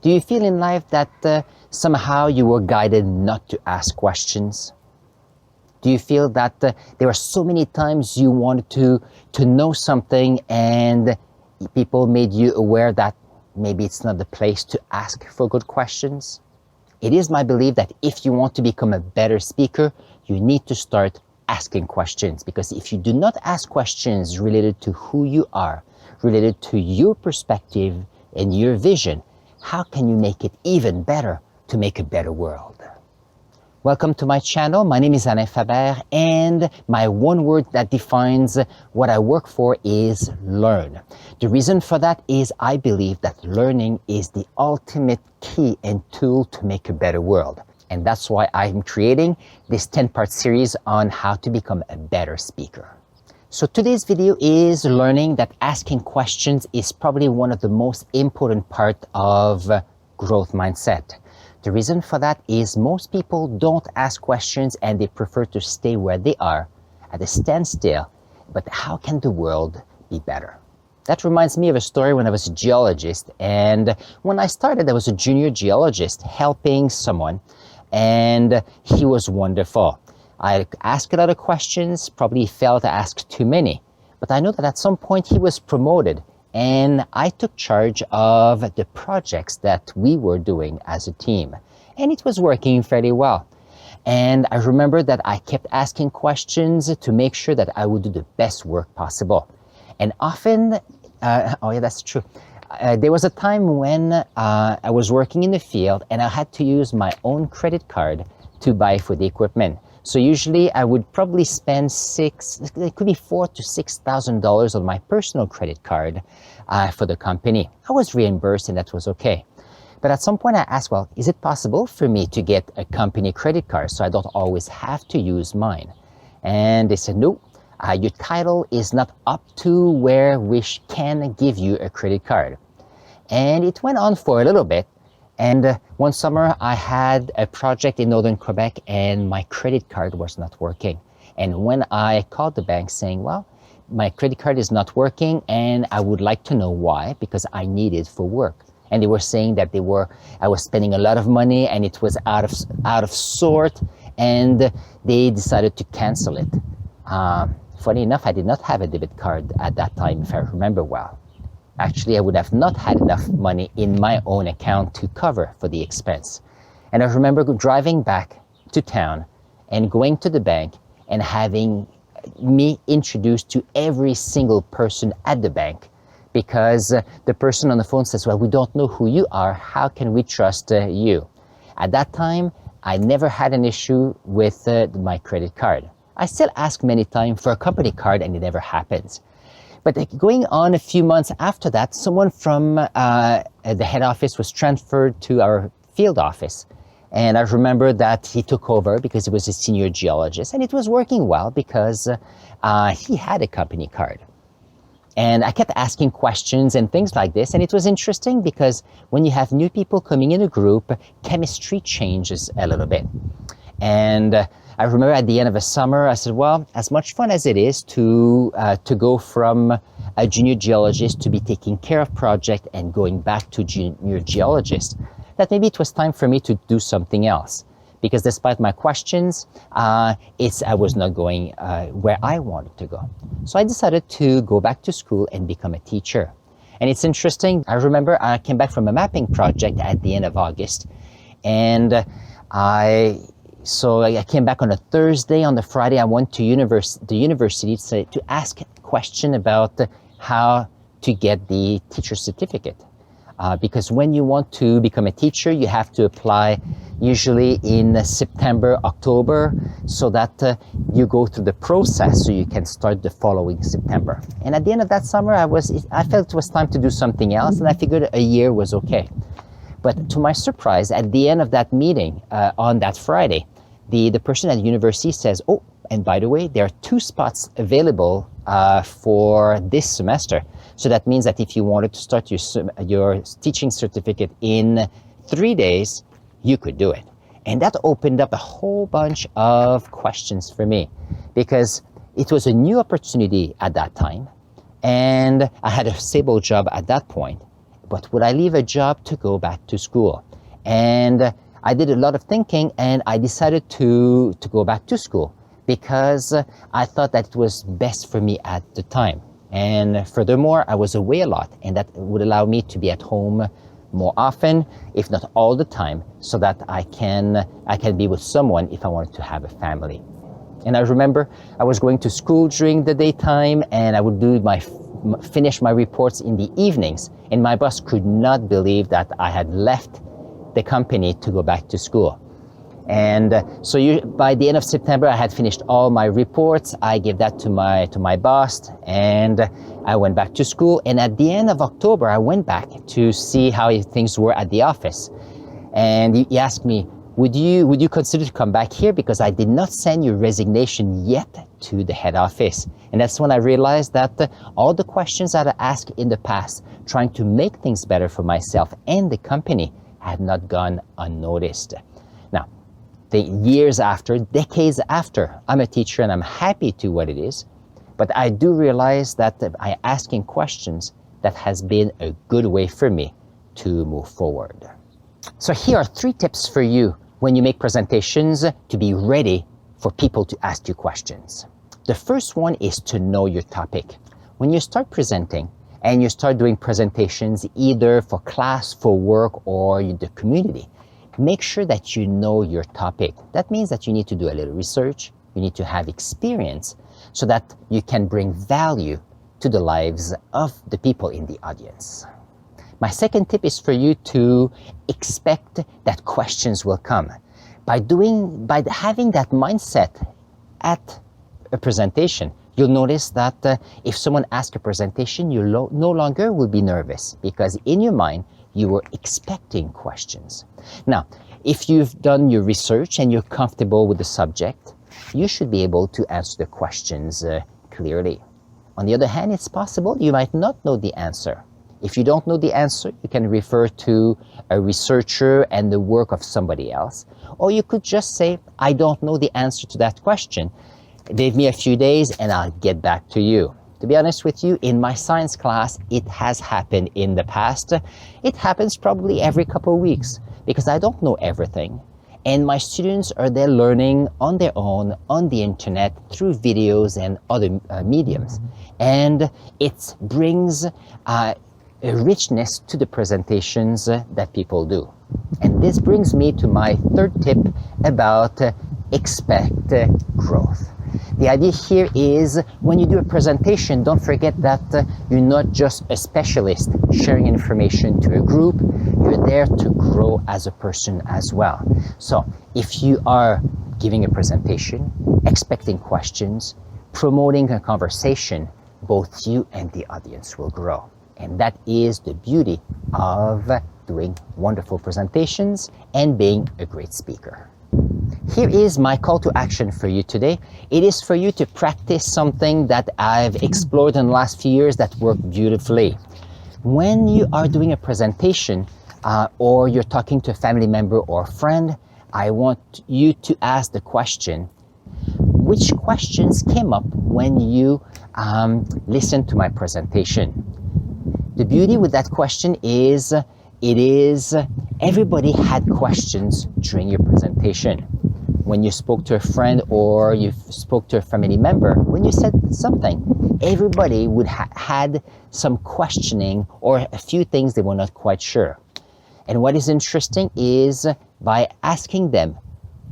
Do you feel in life that somehow you were guided not to ask questions? Do you feel that there are so many times you wanted to know something and people made you aware that maybe it's not the place to ask for good questions? It is my belief that if you want to become a better speaker, you need to start asking questions, because if you do not ask questions related to who you are, related to your perspective and your vision, how can you make it even better to make a better world? Welcome to my channel. My name is Alain Faber, and my one word that defines what I work for is learn. The reason for that is I believe that learning is the ultimate key and tool to make a better world. And that's why I'm creating this 10-part series on how to become a better speaker. So today's video is learning that asking questions is probably one of the most important parts of growth mindset. The reason for that is most people don't ask questions and they prefer to stay where they are at a standstill. But how can the world be better? That reminds me of a story when I was a geologist. And when I started, I was a junior geologist helping someone, and he was wonderful. I asked a lot of questions, probably failed to ask too many. But I know that at some point he was promoted, and I took charge of the projects that we were doing as a team. And it was working fairly well. And I remember that I kept asking questions to make sure that I would do the best work possible. And often, oh yeah, that's true. There was a time when I was working in the field and I had to use my own credit card to buy for the equipment. So usually I would probably spend it could be $4,000 to $6,000 on my personal credit card for the company. I was reimbursed and that was okay. But at some point I asked, well, is it possible for me to get a company credit card so I don't always have to use mine? And they said, no, your title is not up to where we can give you a credit card. And it went on for a little bit. And one summer I had a project in northern Quebec and my credit card was not working. And when I called the bank saying, well, my credit card is not working and I would like to know why, because I need it for work. And they were saying that I was spending a lot of money and it was out of sort, and they decided to cancel it. Funny enough, I did not have a debit card at that time, if I remember well. Actually, I would have not had enough money in my own account to cover for the expense. And I remember driving back to town and going to the bank and having me introduced to every single person at the bank, because the person on the phone says, well, we don't know who you are. How can we trust you? At that time, I never had an issue with my credit card. I still ask many times for a company card and it never happens. But going on a few months after that, someone from the head office was transferred to our field office. And I remember that he took over because he was a senior geologist, and it was working well because he had a company card. And I kept asking questions and things like this. And it was interesting because when you have new people coming in a group, chemistry changes a little bit. And I remember at the end of the summer, I said, well, as much fun as it is to go from a junior geologist to be taking care of project and going back to junior geologist, that maybe it was time for me to do something else. Because despite my questions, I was not going where I wanted to go. So I decided to go back to school and become a teacher. And it's interesting, I remember I came back from a mapping project at the end of August. And So I came back on a Thursday. On the Friday, I went to the university to ask a question about how to get the teacher certificate. Because when you want to become a teacher, you have to apply usually in September, October, so that you go through the process so you can start the following September. And at the end of that summer, I felt it was time to do something else, and I figured a year was okay. But to my surprise, at the end of that meeting on that Friday, the person at the university says, oh, and by the way, there are 2 spots available for this semester. So that means that if you wanted to start your teaching certificate in 3 days, you could do it. And that opened up a whole bunch of questions for me, because it was a new opportunity at that time. And I had a stable job at that point. but would I leave a job to go back to school? And I did a lot of thinking, and I decided to go back to school because I thought that it was best for me at the time. And furthermore, I was away a lot, and that would allow me to be at home more often, if not all the time, so that I can be with someone if I wanted to have a family. And I remember I was going to school during the daytime, and I would finish my reports in the evenings, and my boss could not believe that I had left the company to go back to school. And by the end of September, I had finished all my reports. I gave that to my boss, and I went back to school. And at the end of October, I went back to see how things were at the office. And he asked me, would you consider to come back here? Because I did not send your resignation yet to the head office. And that's when I realized that all the questions I had asked in the past, trying to make things better for myself and the company, had not gone unnoticed. Now, the years after, decades after, I'm a teacher and I'm happy to what it is, but I do realize that by asking questions, that has been a good way for me to move forward. So here are 3 tips for you when you make presentations to be ready for people to ask you questions. The first one is to know your topic. When you start presenting and you start doing presentations either for class, for work, or the community, make sure that you know your topic. That means that you need to do a little research, you need to have experience so that you can bring value to the lives of the people in the audience. My second tip is for you to expect that questions will come. By having that mindset at a presentation, you'll notice that if someone asks a presentation, you no longer will be nervous because in your mind, you were expecting questions. Now, if you've done your research and you're comfortable with the subject, you should be able to answer the questions clearly. On the other hand, it's possible you might not know the answer. If you don't know the answer, you can refer to a researcher and the work of somebody else. Or you could just say, I don't know the answer to that question. Give me a few days and I'll get back to you. To be honest with you, in my science class, it has happened in the past. It happens probably every couple of weeks because I don't know everything. And my students are there learning on their own, on the internet, through videos and other mediums. And it brings a richness to the presentations that people do. And this brings me to my third tip about expect growth. The idea here is when you do a presentation, don't forget that you're not just a specialist sharing information to a group, you're there to grow as a person as well. So if you are giving a presentation, expecting questions, promoting a conversation, both you and the audience will grow. And that is the beauty of doing wonderful presentations and being a great speaker. Here is my call to action for you today. It is for you to practice something that I've explored in the last few years that worked beautifully. When you are doing a presentation or you're talking to a family member or friend, I want you to ask the question, which questions came up when you listened to my presentation? The beauty with that question is, everybody had questions during your presentation. When you spoke to a friend or you spoke to a family member, when you said something, everybody would had some questioning or a few things they were not quite sure. And what is interesting is by asking them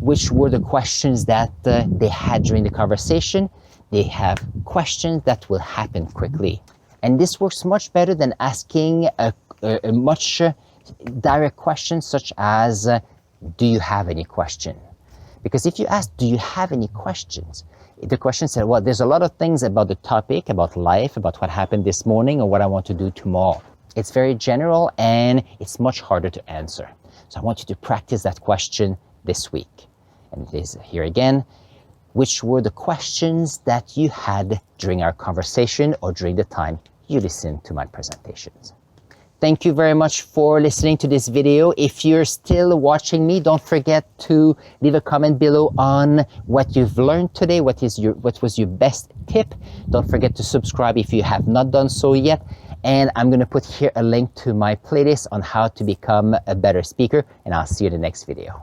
which were the questions that they had during the conversation, they have questions that will happen quickly. And this works much better than asking a much direct question such as, do you have any question? Because if you ask, do you have any questions? The question said, well, there's a lot of things about the topic, about life, about what happened this morning or what I want to do tomorrow. It's very general and it's much harder to answer. So I want you to practice that question this week. And it is here again, which were the questions that you had during our conversation or during the time you listened to my presentations. Thank you very much for listening to this video. If you're still watching me, don't forget to leave a comment below on what you've learned today, what was your best tip. Don't forget to subscribe if you have not done so yet. And I'm going to put here a link to my playlist on how to become a better speaker, and I'll see you in the next video.